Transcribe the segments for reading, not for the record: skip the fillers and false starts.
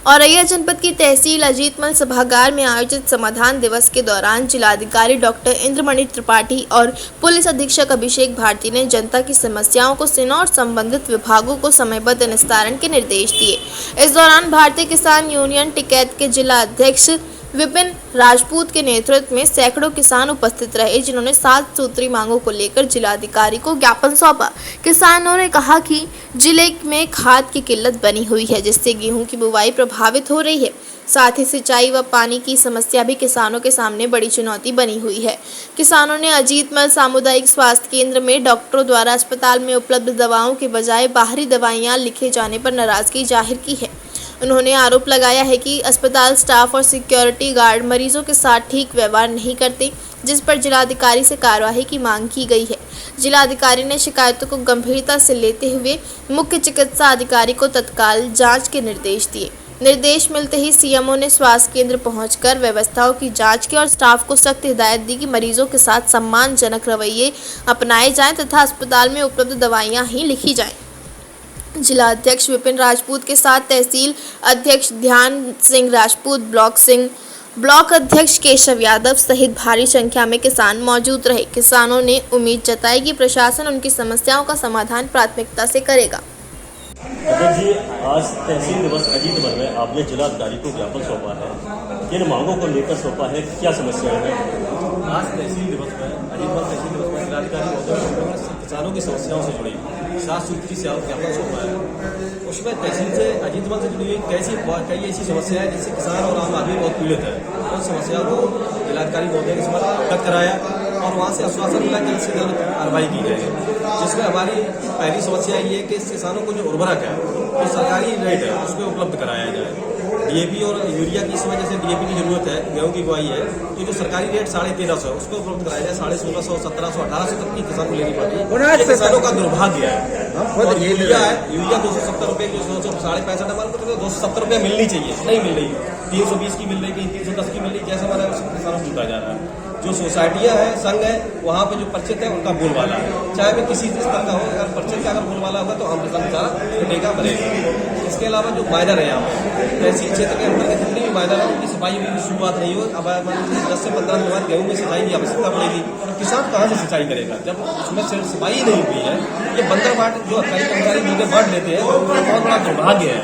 औरैया जनपद की तहसील अजीतमल सभागार में आयोजित समाधान दिवस के दौरान जिलाधिकारी डॉक्टर इंद्रमणि त्रिपाठी और पुलिस अधीक्षक अभिषेक भारती ने जनता की समस्याओं को सुना और संबंधित विभागों को समयबद्ध निस्तारण के निर्देश दिए। इस दौरान भारतीय किसान यूनियन टिकैत के जिला अध्यक्ष विपिन राजपूत के नेतृत्व में सैकड़ों किसान उपस्थित रहे, जिन्होंने 7 सूत्री मांगों को लेकर जिलाधिकारी को ज्ञापन सौंपा। किसानों ने कहा कि जिले में खाद की किल्लत बनी हुई है, जिससे गेहूं की बुवाई प्रभावित हो रही है। साथ ही सिंचाई व पानी की समस्या भी किसानों के सामने बड़ी चुनौती बनी हुई है। किसानों ने अजीतमल सामुदायिक स्वास्थ्य केंद्र में डॉक्टरों द्वारा अस्पताल में उपलब्ध दवाओं के बजाय बाहरी दवाइयां लिखे जाने पर नाराजगी जाहिर की है। उन्होंने आरोप लगाया है कि अस्पताल स्टाफ और सिक्योरिटी गार्ड मरीजों के साथ ठीक व्यवहार नहीं करते, जिस पर जिलाधिकारी से कार्रवाई की मांग की गई है। जिलाधिकारी ने शिकायतों को गंभीरता से लेते हुए मुख्य चिकित्सा अधिकारी को तत्काल जांच के निर्देश दिए। निर्देश मिलते ही सीएमओ ने स्वास्थ्य केंद्र पहुंचकर व्यवस्थाओं की जांच की और स्टाफ को सख्त हिदायत दी कि मरीजों के साथ सम्मानजनक रवैये अपनाए जाएं तथा अस्पताल में उपलब्ध दवाइयां ही लिखी जाएं। जिला अध्यक्ष विपिन राजपूत के साथ तहसील अध्यक्ष ध्यान सिंह राजपूत, ब्लॉक अध्यक्ष केशव यादव सहित भारी संख्या में किसान मौजूद रहे। किसानों ने उम्मीद जताई कि प्रशासन उनकी समस्याओं का समाधान प्राथमिकता से करेगा। अध्यक्ष जी, आज तहसील दिवस अजीतमल में आपने जिलाधिकारी को ज्ञापन सौंपा है, किन मांगों को लेकर सौंपा है, क्या समस्याएं हैं? आज तहसील दिवस में अजीतमल तहसील दिवस में जिलाधिकारी महोदय किसानों की समस्याओं से जुड़ी 7 सूत्री से ज्ञापन सौंपा है। उसमें तहसील से अजीतमल से जुड़ी हुई कई ऐसी समस्याएं हैं जिससे किसान और आम आदमी बहुत पीड़ित है। उन समस्याओं को जिलाधिकारी महोदय के समक्ष अवगत कराया और वहाँ से आश्वासन मिला जल्द से जल्द कार्रवाई की जाएगी। जिसमें हमारी पहली समस्या ये है कि किसानों को जो उर्वरक है, जो सरकारी रेट है, उसमें उपलब्ध कराया जाए। डीएपी और यूरिया की इस वजह से डीएपी की जरूरत है, गेहूं की बुआई है, तो जो सरकारी रेट 1350 है उसको उपलब्ध कराया जाए। 1650, 1700, 1800 तक की किसान को लेनी पड़ती है। किसानों का दुर्भाग्य है। और यूरिया है, यूरिया 270 रुपए की, 65.5 हमारे को 270 रुपये मिलनी चाहिए, नहीं मिल रही। 320 की मिल रही, कहीं 310 की मिल रही, जैसा हमारा किसानों को लूटा जा रहा है। जो सोसाइटियां हैं, संघ है, वहाँ पे जो परिचित है उनका बोलबाला है, चाहे वे किसी स्तर का हो, अगर परिचित का अगर बोलबाला होगा तो हम किसान बेचारा कटेगा मरेगा। इसके अलावा जो माइनर है यहाँ पे तहसील क्षेत्र के अंदर के जितनी भी माइनर है उनकी सफाई की शुरुआत नहीं हो। अब 10 से 15 दिन बाद गेहूं में सिंचाई की आवश्यकता पड़ेगी, किसान कहाँ से सिंचाई करेगा जब उसमें सफाई नहीं हुई है। ये बंदर बाट जो कई कर्मचारी मिलकर बांट लेते हैं, बहुत बड़ा दुर्भाग्य है।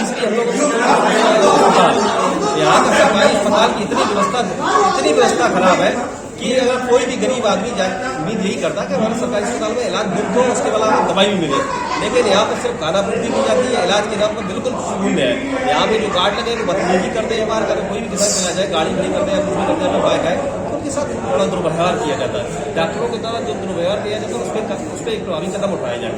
इसलिए हम लोग यहाँ का सरकारी अस्पताल की इतनी व्यवस्था खराब है कि अगर कोई भी गरीब आदमी जाए उम्मीद यही करता है कि हमारे सरकारी अस्पताल में इलाज मुफ्त हो, उसके अलावा दवाई भी मिले, लेकिन यहाँ पर सिर्फ खाना पूर्ति की जाती है, इलाज के नाम पर बिल्कुल शून्य है। यहाँ पे जो गार्ड लगे वो बदतमीजी करते हैं, बाहर कर कोई भी किसान चला जाए गाड़ी खड़ी करते हैं, कुछ भी करते हैं, बाइक है, उनके साथ बड़ा दुर्व्यवहार किया जाता है। डॉक्टरों के द्वारा जो दुर्व्यवहार किया जाता है उस पर एक प्रभावी कदम उठाया जाए।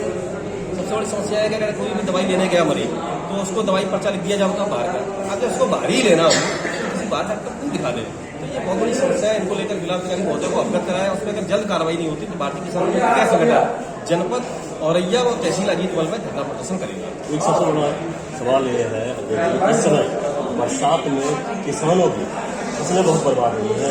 सबसे बड़ी समस्या है कि अगर कोई भी दवाई लेने गया मरीज तो उसको दवाई पर्चा लिख दिया जाता है बाहर का, अगर उसको बाहर ही लेना हो किसी बाहर डॉक्टर को दिखा दे। तो ये बहुत बड़ी समस्या है, इनको लेकर जिलाधिकारी महोदय को अवगत कराया। उसमें अगर जल्द कार्रवाई नहीं होती तो भारतीय किसान क्या संगठन जनपद औरैया और तहसील अजीतमल में धरना प्रदर्शन करेगा। एक सबसे बड़ा सवाल ये है इस समय बरसात में किसानों की फसलें बहुत बर्बाद हुई है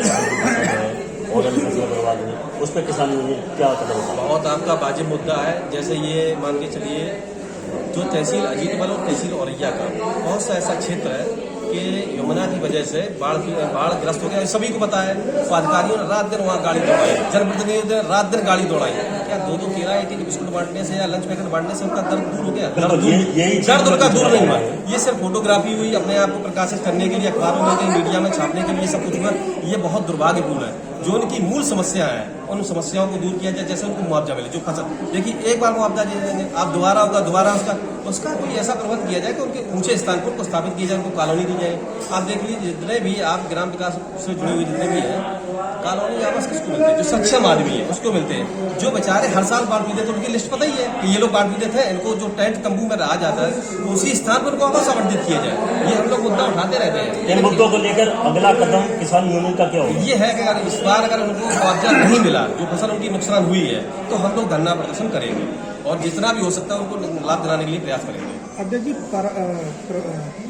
और फसलें बर्बाद हुई, उस पर किसान क्या कदम उठाए? बहुत आपका वाजिब मुद्दा है। जैसे ये मान के चलिए जो तहसील अजीतमल और तहसील औरैया का बहुत सा ऐसा क्षेत्र है कि यमुना की वजह से बाढ़ ग्रस्त हो गया, सभी को पता है। तो अधिकारियों ने रात दिन वहाँ गाड़ी दौड़ाई, जनप्रतिनिधियों ने रात दिन गाड़ी दौड़ाई। क्या 2-2 केला 1 बिस्कुट बांटने से या लंच पैकेट बांटने से उनका दर्द दूर हो गया? दर्द उनका दूर नहीं हुआ। ये सिर्फ फोटोग्राफी हुई, अपने आप को प्रकाशित करने के लिए, अखबारों में, मीडिया में छापने के लिए सब कुछ हुआ। ये बहुत दुर्भाग्यपूर्ण है। जो उनकी मूल समस्या है उन समस्याओं को दूर किया जाए, जैसे उनको मुआवजा मिले। जो फसल देखिए एक बार मुआवजा दे देंगे, आप दोबारा होगा, दोबारा उसका कोई ऐसा प्रबंध किया जाए कि उनके ऊंचे स्थान पर उनको स्थापित किया जाए, उनको कॉलोनी दी जाए। आप देख लीजिए जितने भी आप ग्राम विकास से जुड़े हुए जितने भी हैं, कॉलोनी आवास किसको मिलते हैं? जो सक्षम आदमी है उसको मिलते हैं। जो बेचारे हर साल बाढ़ पीड़ित, तो उनकी लिस्ट पता ही है कि ये लोग बाढ़ पीड़ित है, इनको जो टेंट तंबू में रहा जाता है उसी स्थान पर उनको आवास आवंटित किया जाए। ये हम लोग मुद्दा उठाते रहते हैं। इन मुद्दों को लेकर अगला कदम किसान यूनियन का क्या होगा? ये है कि अगर इस बार अगर उनको मुआवजा नहीं मिला, जो फसल उनकी नुकसान हुई है, तो हम लोग धरना प्रदर्शन करेंगे और जितना भी हो सकता है उनको लाभ दिलाने के लिए प्रयास करेंगे। अध्यक्ष जी,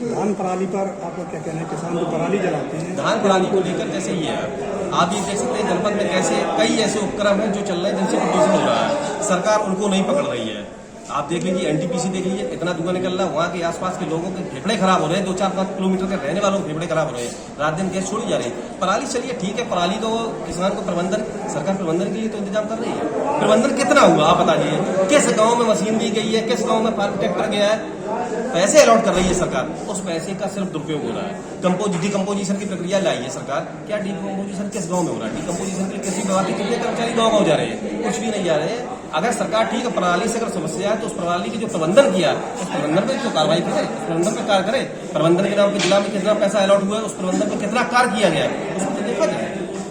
धान पराली पर आपका क्या कहना है? किसान जो पराली जलाते हैं, धान पराली को लेकर जैसे ये है, आप ये देख सकते हैं जनपद में कैसे कई ऐसे उपक्रम हैं जो चल रहे हैं जिनसे प्रदूषण हो रहा है, सरकार उनको नहीं पकड़ रही है। आप देख लीजिए, एनटीपीसी देख लीजिए, इतना धुआं निकल रहा है, वहाँ के आसपास के लोगों के फेफड़े खराब हो रहे हैं, 2-4-5 किलोमीटर के रहने वालों के फेफड़े खराब हो रहे हैं, रात दिन गैस छोड़ी जा रही है। पराली चलिए ठीक है, पराली तो किसान को प्रबंधन, सरकार प्रबंधन के लिए तो इंतजाम कर रही है। प्रबंधन कितना हुआ आप बताइए, किस गाँव में मशीन दी गई है, किस गाँव में फार्म ट्रैक्टर गया है, पैसे अलॉट कर रही है सरकार, उस पैसे का सिर्फ दुरुपयोग हो रहा है। डिकम्पोजिशन की प्रक्रिया लाई है सरकार, क्या डिकम्पोजिशन किस गांव में हो रहा है? डिकम्पोजिशन के लिए कृषि विभाग के कितने कर्मचारी गांव जा रहे हैं? कुछ भी नहीं जा रहे हैं। अगर सरकार ठीक है, प्रणाली से अगर समस्या है तो उस प्रणाली की जो प्रबंधन किया, उस प्रबंधन में जो कार्रवाई करे, उस प्रबंधन में कार्य करे। प्रबंधन के नाम पे जिला में कितना पैसा अलॉट हुआ है, उस प्रबंधन में कितना कार्य किया गया है, उसको देखा जाए।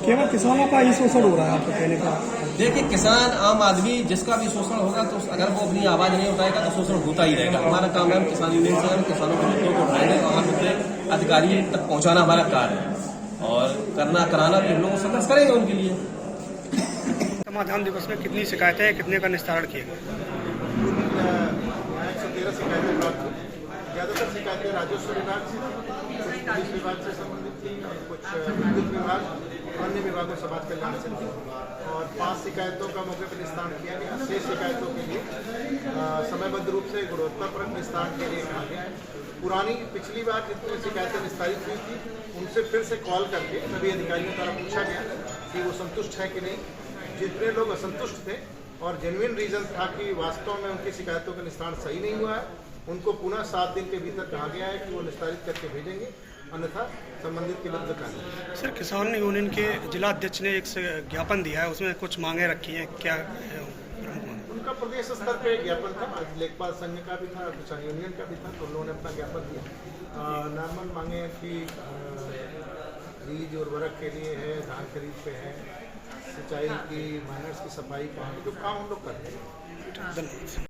केवल किसानों का ही शोषण हो रहा है आपको कहने का? देखिए, किसान आम आदमी जिसका भी शोषण होगा तो अगर वो अपनी आवाज नहीं उठाएगा तो शोषण होता ही रहेगा। हमारा काम है, हम किसान यूनियन से हम किसानों के मुद्दों को उठाएंगे और मुद्दे अधिकारी तक पहुंचाना हमारा कार्य है और कराना भी हम लोग संघर्ष करेंगे उनके लिए। समाधान दिवस में कितनी शिकायतें हैं, कितने का निस्तारण किया गया? 113 शिकायतें प्राप्त हुई। ज़्यादातर शिकायतें राजस्व विभाग से, कुछ पुलिस विभाग से संबंधित थी और कुछ विद्युत विभाग, अन्य विभागों, समाज कल्याण से थी और 5 शिकायतों का मौके पर निस्तारण किया गया। 6 शिकायतों के लिए समयबद्ध रूप से गुणवत्तापरक निस्तारण के लिए कहा गया है। पिछली बार जितनी शिकायतें निस्तारित हुई थी उनसे फिर से कॉल करके सभी अधिकारियों द्वारा पूछा गया कि वो संतुष्ट है कि नहीं। जितने लोग असंतुष्ट थे और जेन्युइन रीजन था कि वास्तव में उनकी शिकायतों का निस्तारण सही नहीं हुआ है, उनको पुनः 7 दिन के भीतर कहा गया है कि वो निस्तारित करके भेजेंगे, अन्यथा संबंधित के विरुद्ध कार्रवाई। सर, किसान यूनियन के जिला अध्यक्ष ने एक ज्ञापन दिया है, उसमें कुछ मांगे रखी हैं, क्या है उनका प्रदेश स्तर पे ज्ञापन था, लेखपाल संघ का भी था, किसान यूनियन का भी था, तो उन्होंने अपना ज्ञापन दिया। नॉर्मल मांगे कि बीज उर्वरक के लिए है, धान खरीद पे है, सिंचाई की, माइनर्स की सफाई का जो काम हम लोग करते हैं। धन्यवाद।